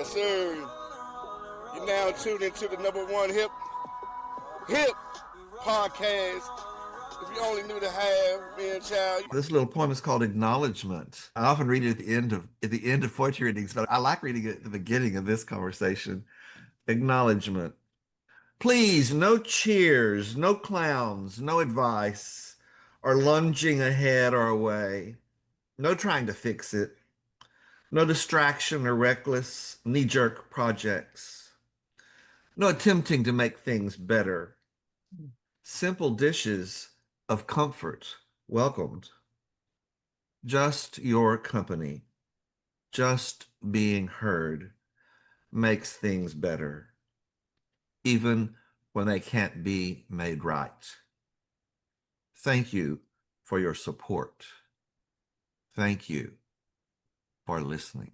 sir. You're now tuned into the number one hip podcast. If you only knew the half, man, child. This little poem is called Acknowledgement. I often read it at the end of poetry readings, but I like reading it at the beginning of this conversation. Acknowledgement. Please, no cheers, no clowns, no advice, or lunging ahead or away. No trying to fix it. No distraction or reckless, knee-jerk projects. No attempting to make things better. Simple dishes of comfort welcomed. Just your company, just being heard makes things better, even when they can't be made right. Thank you for your support. Thank you for listening.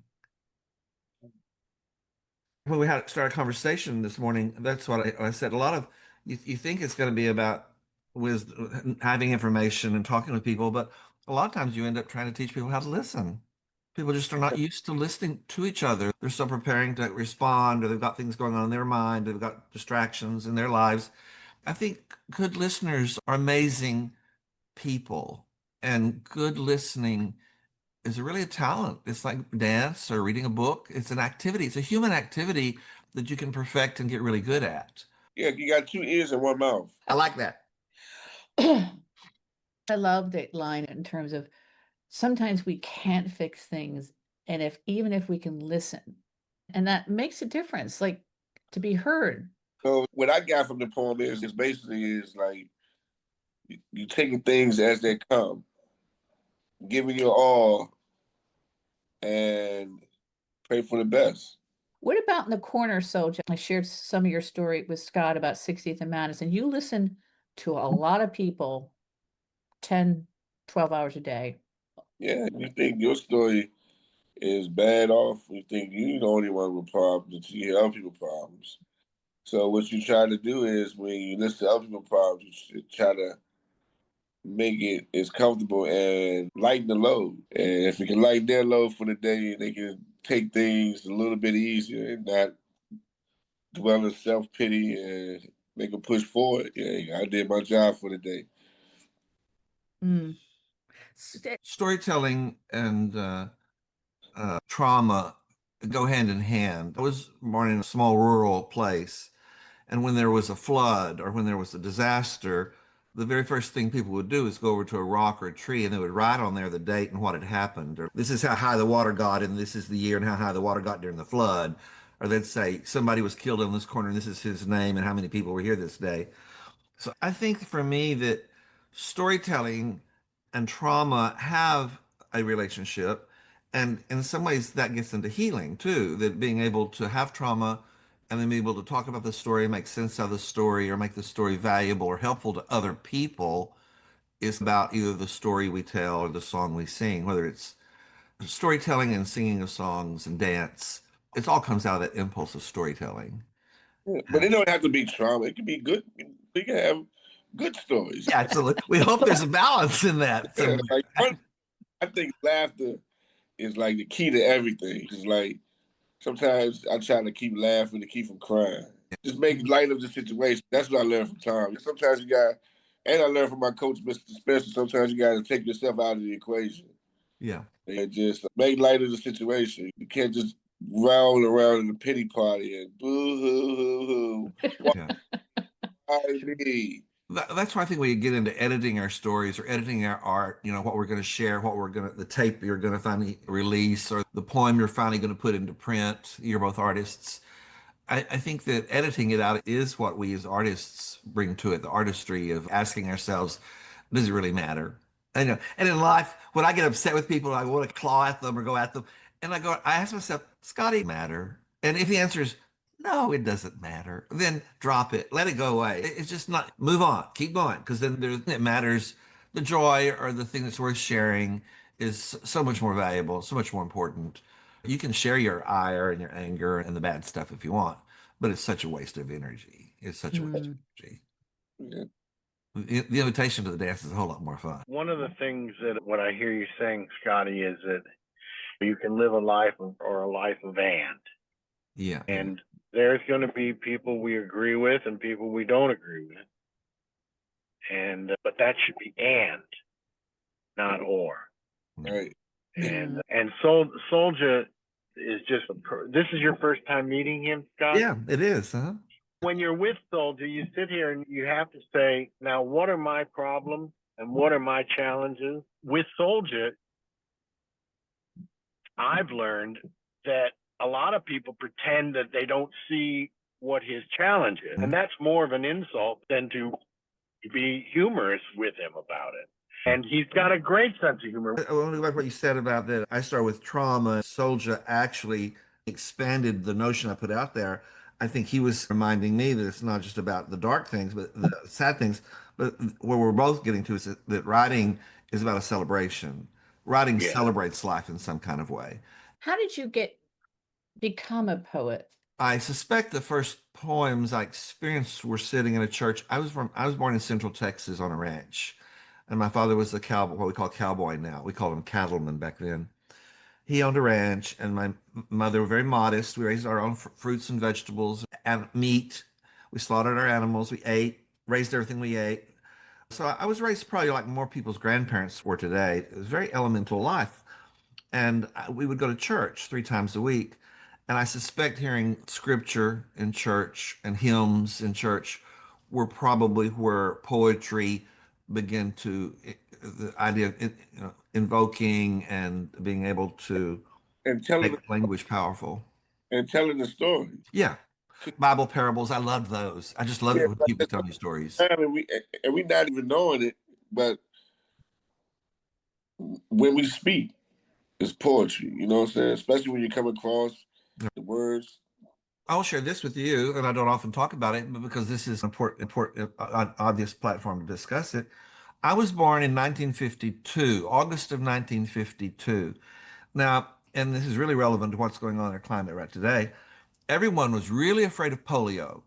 When we had started a conversation this morning, that's what I said. A lot of you think it's going to be about wisdom, having information and talking with people, but a lot of times you end up trying to teach people how to listen. People just are not used to listening to each other. They're still preparing to respond, or they've got things going on in their mind, they've got distractions in their lives. I think good listeners are amazing people, and good listening is really a talent. It's like dance or reading a book. It's an activity. It's a human activity that you can perfect and get really good at. Yeah, you got two ears and one mouth. I like that. I love that line in terms of sometimes we can't fix things, and even if we can listen, and that makes a difference, like to be heard. So what I got from the poem is basically like you taking things as they come, giving your all, and pray for the best. What about in the corner, Soldier? I shared some of your story with Scott about 60th and Madison. You listen to a lot of people 10, 12 hours a day. Yeah, you think your story is bad off, you think you're the only one with problems until you hear other people's problems. So what you try to do is when you listen to other people's problems, you should try to make it as comfortable and lighten the load. And if you can lighten their load for the day, they can take things a little bit easier and not dwell in self-pity, and they can push forward. Yeah, I did my job for the day. Mm. Storytelling and trauma go hand in hand. I was born in a small rural place, and when there was a flood or when there was a disaster, the very first thing people would do is go over to a rock or a tree and they would write on there the date and what had happened. Or this is how high the water got, and this is the year and how high the water got during the flood. Or they'd say somebody was killed in this corner and this is his name and how many people were here this day. So I think for me that storytelling and trauma have a relationship. And in some ways that gets into healing too, that being able to have trauma and then be able to talk about the story, make sense of the story, or make the story valuable or helpful to other people is about either the story we tell or the song we sing, whether it's storytelling and singing of songs and dance. It all comes out of that impulse of storytelling. Yeah, but it don't have to be trauma. It can be good. We can have good stories. Yeah, absolutely. We hope there's a balance in that somewhere. Like, I think laughter is like the key to everything. It's like sometimes I try to keep laughing to keep from crying. Just make light of the situation. That's what I learned from Tom. Sometimes you got, and I learned from my coach, Mr. Spencer, sometimes you got to take yourself out of the equation. Yeah. And just make light of the situation. You can't just roll around in a pity party and boo hoo hoo hoo. Yeah. I need. That's why I think we get into editing our stories or editing our art, what we're going to share, the tape you're going to finally release, or the poem you're finally going to put into print. You're both artists. I think that editing it out is what we as artists bring to it, the artistry of asking ourselves, does it really matter? And in life, when I get upset with people, I want to claw at them or go at them. And I ask myself, Scotty, matter? And if the answer is no, it doesn't matter, then drop it, let it go away. It's just not, move on, keep going. Because then it matters. The joy or the thing that's worth sharing is so much more valuable, so much more important. You can share your ire and your anger and the bad stuff if you want, but it's such a waste of energy. It's such a waste of energy. Yeah. The invitation to the dance is a whole lot more fun. One of the things that what I hear you saying, Scotty, is that you can live a life or a life of and. Yeah. And there's going to be people we agree with and people we don't agree with. And but that should be and, not or. Right. And Soldier is just this is your first time meeting him, Scott? Yeah, it is. Huh? When you're with Soldier, you sit here and you have to say, now what are my problems and what are my challenges? With Soldier, I've learned that a lot of people pretend that they don't see what his challenge is. And that's more of an insult than to be humorous with him about it. And he's got a great sense of humor. I want to go back to what you said about that. I started with trauma. Soldier actually expanded the notion I put out there. I think he was reminding me that it's not just about the dark things, but the sad things. But where we're both getting to is that writing is about a celebration. Writing celebrates life in some kind of way. How did you become a poet? I suspect the first poems I experienced were sitting in a church. I was born in Central Texas on a ranch, and my father was a cowboy, what we call cowboy now. We called him cattleman back then. He owned a ranch, and my mother was very modest. We raised our own fruits and vegetables and meat. We slaughtered our animals. We ate, raised everything we ate. So I was raised probably like more people's grandparents were today. It was very elemental life. And we would go to church 3 times a week. And I suspect hearing scripture in church and hymns in church were probably where poetry began to, the idea of invoking and being able to And telling make language powerful. the story. Yeah. Bible parables, I loved those. I just love it when people tell me stories. And we not even knowing it, but when we speak, it's poetry. You know what I'm saying? Especially when you come across the words. I'll share this with you, and I don't often talk about it, but because this is an important, obvious platform to discuss it. I was born in 1952, August of 1952. Now, and this is really relevant to what's going on in our climate right today. Everyone was really afraid of polio,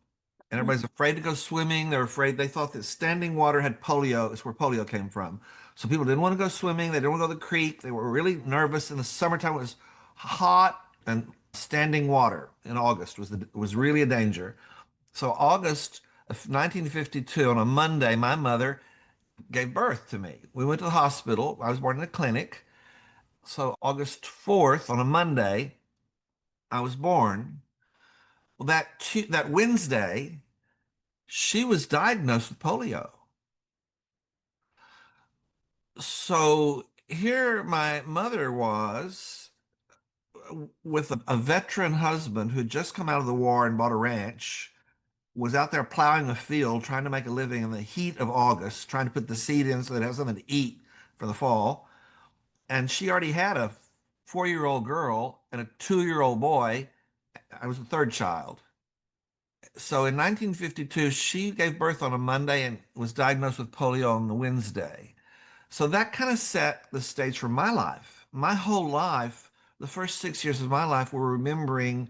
and everybody's afraid to go swimming. They're afraid. They thought that standing water had polio. Is where polio came from. So people didn't want to go swimming. They didn't want to go to the creek. They were really nervous. In the summertime, it was hot, and standing water in August was really a danger. So August of 1952, on a Monday, my mother gave birth to me. We went to the hospital. I was born in a clinic. So August 4th, on a Monday, I was born. Well, that Wednesday, she was diagnosed with polio. So here my mother was with a veteran husband who had just come out of the war and bought a ranch, was out there plowing a field, trying to make a living in the heat of August, trying to put the seed in so that it has something to eat for the fall. And she already had a 4-year-old girl and a 2-year-old boy. I was the third child. So in 1952, she gave birth on a Monday and was diagnosed with polio on the Wednesday. So that kind of set the stage for my life. My whole life, the first 6 years of my life, were remembering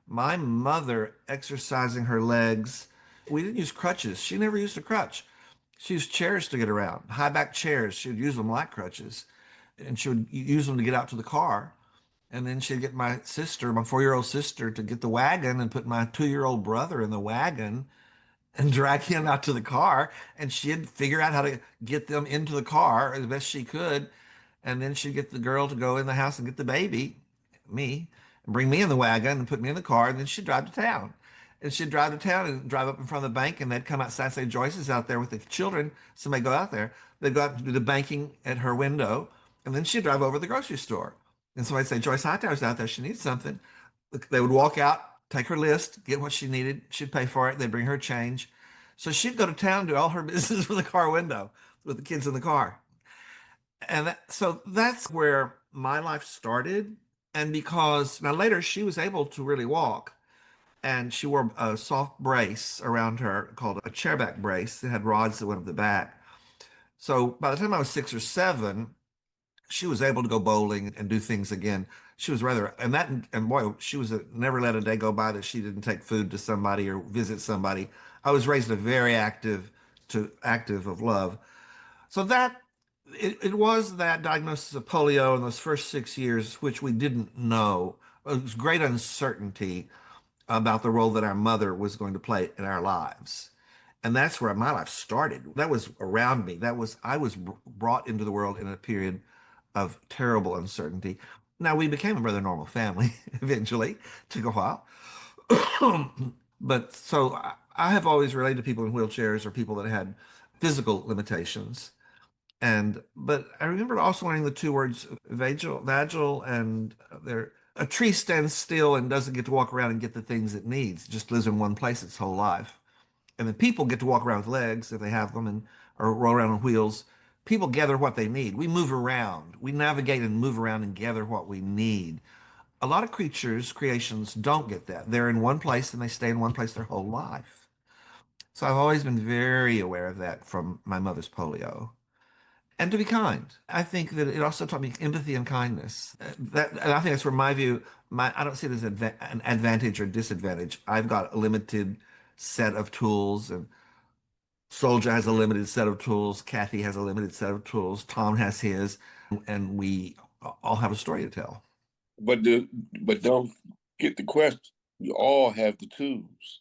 my mother exercising her legs. We didn't use crutches. She never used a crutch. She used chairs to get around, high back chairs. She would use them like crutches, and she would use them to get out to the car. And then she'd get my sister, my 4-year-old sister, to get the wagon and put my 2-year-old brother in the wagon and drag him out to the car. And she'd figure out how to get them into the car as best she could. And then she'd get the girl to go in the house and get the baby, me, and bring me in the wagon and put me in the car. And then she'd drive to town. And she'd drive to town and drive up in front of the bank. And they'd come outside and say, Joyce is out there with the children. Somebody go out there. They'd go out to do the banking at her window. And then she'd drive over to the grocery store. And somebody'd say, Joyce Hightower's out there. She needs something. They would walk out, take her list, get what she needed. She'd pay for it. They'd bring her change. So she'd go to town and do all her business from the car window with the kids in the car. And so that's where my life started. And because now later she was able to really walk, and she wore a soft brace around her called a chairback brace. It had rods that went up the back. So by the time I was 6 or 7, she was able to go bowling and do things again. She was and boy, she was never let a day go by that she didn't take food to somebody or visit somebody. I was raised a very active of love. So it was that diagnosis of polio in those first 6 years, which we didn't know. It was great uncertainty. about the role that our mother was going to play in our lives. And that's where my life started. That was around me. I was brought into the world in a period of terrible uncertainty. Now we became a rather normal family eventually. Took a while. But so I have always related to people in wheelchairs or people that had physical limitations. But I remember also learning the two words vagil, and they're a tree stands still and doesn't get to walk around and get the things it needs, just lives in one place its whole life. And then people get to walk around with legs if they have them and or roll around on wheels. People gather what they need. We move around. We navigate and move around and gather what we need. A lot of creations don't get that. They're in one place and they stay in one place their whole life. So I've always been very aware of that from my mother's polio. And to be kind. I think that it also taught me empathy and kindness. And I think that's where my view, I don't see it as an advantage or disadvantage. I've got a limited set of tools, and Soldier has a limited set of tools. Kathy has a limited set of tools. Tom has his, and we all have a story to tell. But but don't get the question. We all have the tools.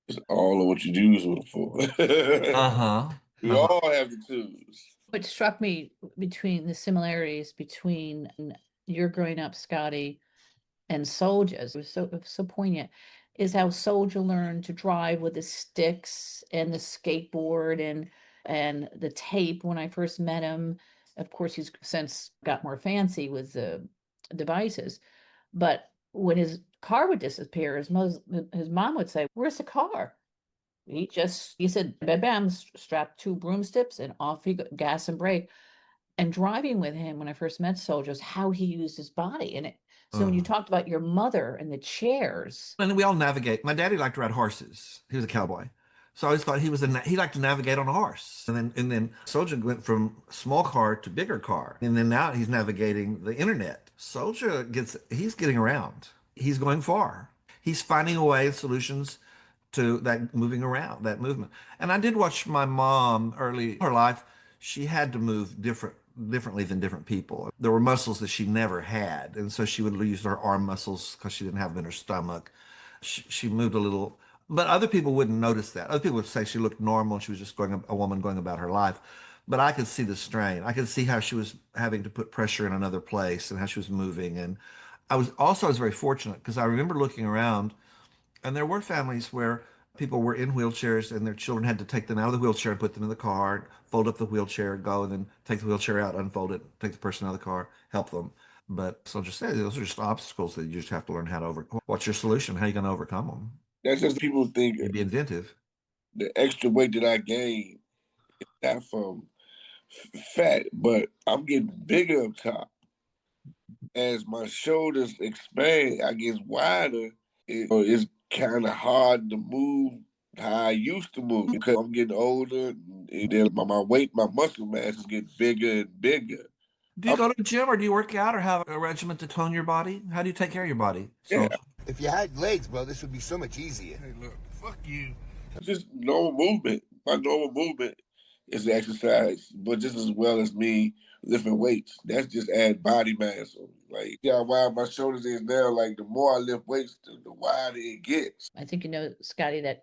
It's all of what you use them for. Uh-huh. We all have the tools. What struck me between the similarities between your growing up, Scotty, and Soldier's, it was so poignant, is how Soldier learned to drive with the sticks and the skateboard and the tape when I first met him. Of course, he's since got more fancy with the devices. But when his car would disappear, his mom would say, "Where's the car?" He said, bam, bam, strapped two broomsticks and off he go, gas and brake. And driving with him when I first met Soldiers, how he used his body. So when you talked about your mother and the chairs. And we all navigate. My daddy liked to ride horses. He was a cowboy. So I always thought he liked to navigate on a horse. And then Soldier went from small car to bigger car. And then now he's navigating the internet. He's getting around. He's going far. He's finding a way, solutions to that moving around, that movement. And I did watch my mom early in her life. She had to move differently than different people. There were muscles that she never had, and so she would use her arm muscles because she didn't have them in her stomach. She moved a little, but other people wouldn't notice that. Other people would say she looked normal and she was just a woman going about her life. But I could see the strain. I could see how she was having to put pressure in another place and how she was moving. And I was very fortunate because I remember looking around. And there were families where people were in wheelchairs and their children had to take them out of the wheelchair and put them in the car, fold up the wheelchair, go and then take the wheelchair out, unfold it, take the person out of the car, help them. But so just say those are just obstacles that you just have to learn how to overcome. What's your solution? How are you going to overcome them? That's just people think You be inventive. the extra weight that I gained is not from fat, but I'm getting bigger up top. As my shoulders expand, I get wider. It's kind of hard to move how I used to move because I'm getting older, and then my weight, my muscle mass is getting bigger and bigger. Do you go to the gym or do you work out or have a regimen to tone your body? How do you take care of your body? Yeah. If you had legs, bro, this would be so much easier. Hey, look, fuck you. Just normal movement. My normal movement is exercise, but just as well as me lifting weights. That's just add body mass. Like, yeah, how wide my shoulders is now, like the more I lift weights, the wider it gets. I think you know, Scotty, that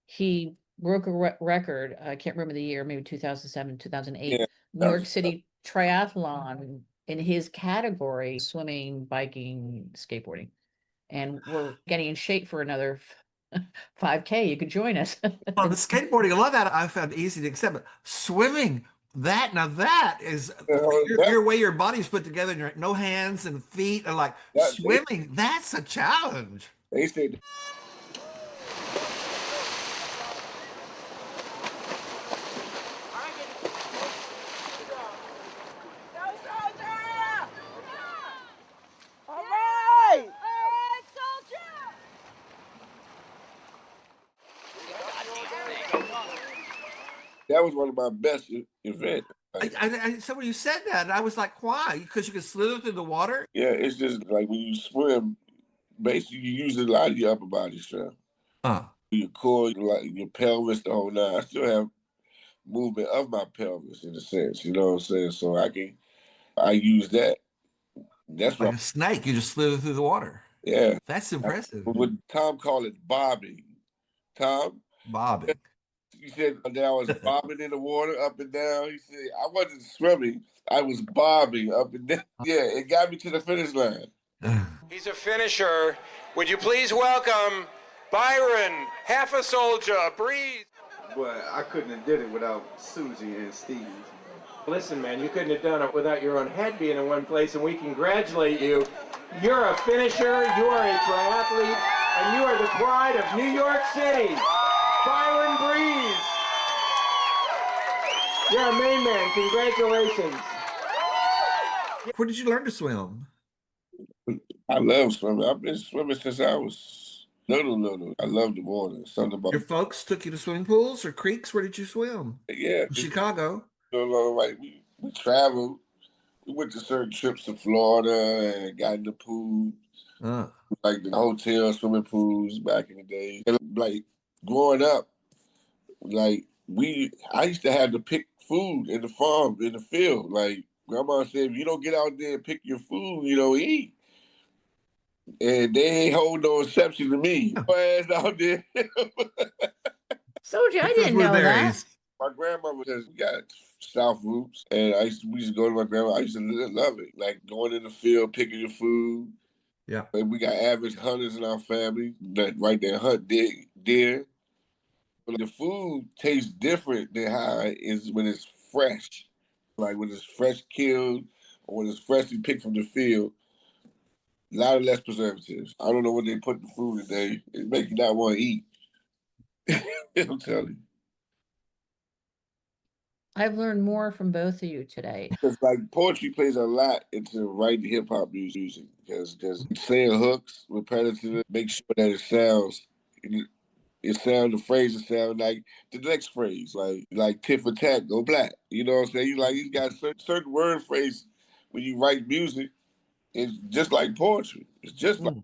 he broke a record. I can't remember the year, maybe 2007, 2008, Yeah. New York City triathlon in his category, swimming, biking, skateboarding. And we're getting in shape for another 5K. You could join us. Well, the skateboarding, a lot of that I found easy to accept, but swimming, that is your way your body's put together, and your no hands and feet, and like swimming, that's a challenge. They said that was one of my best events. So when you said that, I was like, why? Because you can slither through the water? Yeah, it's just like when you swim, basically you use a lot of your upper body strength. Your core, like your pelvis, the whole nine. I still have movement of my pelvis in a sense, you know what I'm saying? So I use that. That's like a snake, you just slither through the water. Yeah. That's impressive. Would Tom call it bobbing? Tom, Bobbing. he said that I was bobbing in the water up and down. He said I wasn't swimming. I was bobbing up and down. Yeah, it got me to the finish line. He's a finisher. Would you please welcome Byron, half a soldier, breathe. But I couldn't have did it without Susie and Steve. Listen, man, you couldn't have done it without your own head being in one place, and we congratulate you. You're a finisher, you are a triathlete, and you are the pride of New York City. Byron Breeze. You're a main man. Congratulations. Where did you learn to swim? I love swimming. I've been swimming since I was little. I love the water. Something about Your folks took you to swimming pools or creeks? Where did you swim? yeah. In Chicago. Like we traveled. We went to certain trips to Florida and got in the pool, like the hotel swimming pools back in the day. And like growing up, like I used to have to pick food in the farm, in the field. Like grandma said, if you don't get out there and pick your food, you don't eat. And they ain't hold no exception to me. My ass out there. Soldier, I didn't know that. My grandmother got South roots, and we used to go to my grandma. I used to love it, like going in the field, picking your food. Yeah. And we got average hunters in our family that right there hunt deer. But the food tastes different than how it is when it's fresh. Like when it's fresh killed or when it's freshly picked from the field. A lot of less preservatives. I don't know what they put in the food today. It make you not want to eat. I'm telling you. I've learned more from both of you today. Because like poetry plays a lot into writing hip hop music because saying hooks repetitive, make sure that it sounds the phrases sound like the next phrase, like tit for tat, go black. You know what I'm saying? You got certain word phrases when you write music. It's just like poetry. It's just like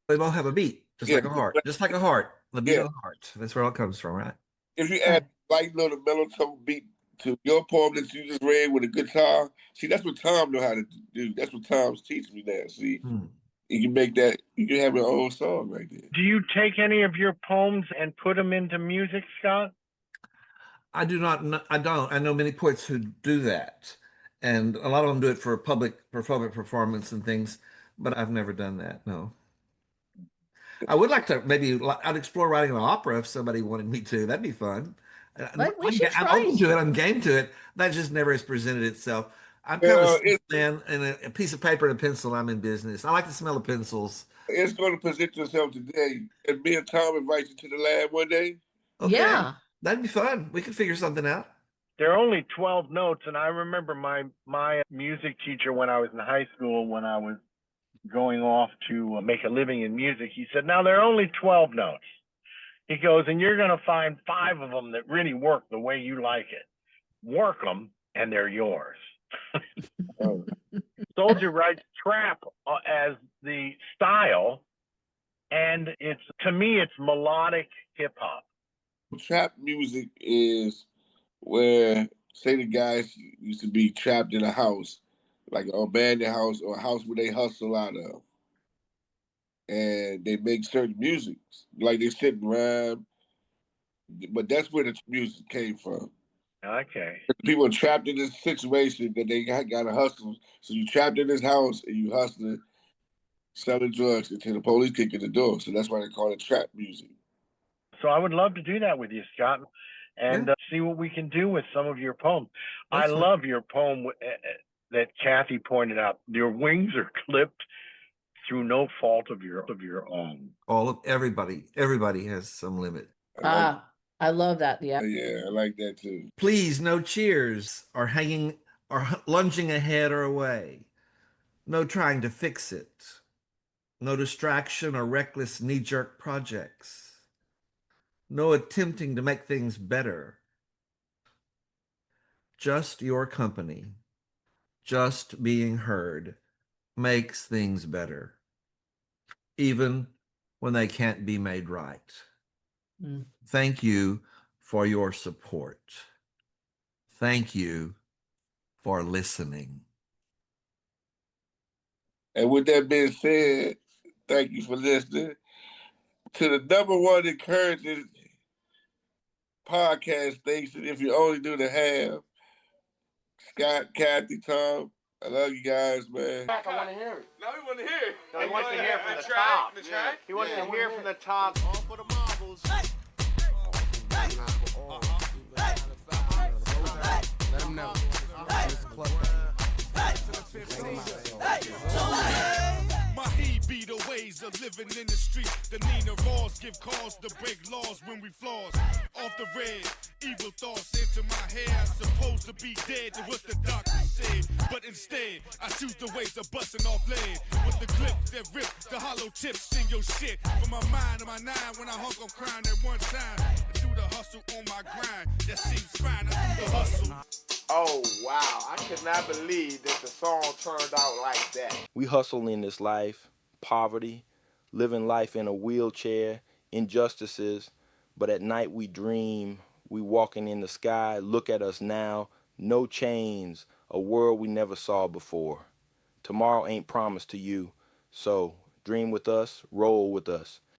they both have a beat, just like a heart, just like a heart. The beat of the heart. That's where it all comes from, right? If you add light little mellow tone beat to your poem that you just read with a guitar, see, that's what Tom know how to do. That's what Tom's teaching me now. See, you can make that. You can have your own song right there. Do you take any of your poems and put them into music, Scott? I do not. I don't. I know many poets who do that, and a lot of them do it for public performance and things. But I've never done that. No. I would like to I'd explore writing an opera if somebody wanted me to. That'd be fun. We should try. I'm open to it. I'm game to it. That just never has presented itself. I'm kind of a man and a piece of paper and a pencil. I'm in business. I like the smell of pencils. It's going to present yourself today, and me and Tom invite you to the lab one day. Okay. Yeah, that'd be fun. We could figure something out. There are only 12 notes, and I remember my music teacher when I was in high school, when I was going off to make a living in music, he said, now there are only 12 notes. He goes, and you're going to find 5 of them that really work the way you like it. Work them, and they're yours. Soldier writes trap as the style, and to me, it's melodic hip hop. Trap music is where, say, the guys used to be trapped in a house, like an abandoned house or a house where they hustle out of. And they make certain music, like they sit and rhyme. But that's where the music came from. Okay. People are trapped in this situation that they got to hustle. So you trapped in this house and you hustling, selling drugs until the police kick in the door. So that's why they call it trap music. So I would love to do that with you, Scott, and see what we can do with some of your poems. I love your poem that Kathy pointed out. Your wings are clipped through no fault of your own. Everybody has some limit. I love that. Yeah. Yeah, I like that too. Please, no cheers or hanging or lunging ahead or away. No trying to fix it. No distraction or reckless knee-jerk projects. No attempting to make things better. Just your company, just being heard makes things better, even when they can't be made right. Thank you for your support. Thank you for listening. And with that being said, thank you for listening to the #1 encouraging podcast station. If you only do the half, Scott, Kathy, Tom, I love you guys, man. I want to hear it. Now we want to hear it. No, he wants to hear from the track, top. the track. He wants to hear from the top. All for the marbles. Let him know. My he be the ways of living in the street. The Nina Raws give cause to break laws when we flaws. Off the red, evil thoughts into my head. I'm supposed to be dead to what the doctor said. But instead, I choose the ways of busting off lead. With the clip that rip the hollow tips in your shit. From my mind to my nine when I hung on crying at one time. I do the hustle on my grind. That seems fine, I do the hustle. Oh, wow. I could not believe that the song turned out like that. We hustle in this life, poverty, living life in a wheelchair, injustices, but at night we dream, we walking in the sky, look at us now, no chains, a world we never saw before. Tomorrow ain't promised to you, so dream with us, roll with us.